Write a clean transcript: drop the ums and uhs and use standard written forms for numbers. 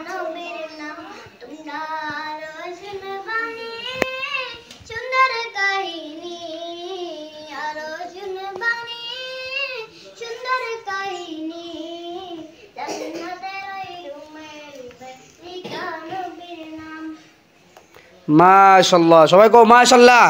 নবীর নাম তোমরা আরো শুনবানি সুন্দর কাহিনী আরো শুনবানি সুন্দর কাহিনী জান্নাতের ওই রুমের লিখা নবীর নাম মাশাআল্লাহ সবাই কও মাশাআল্লাহ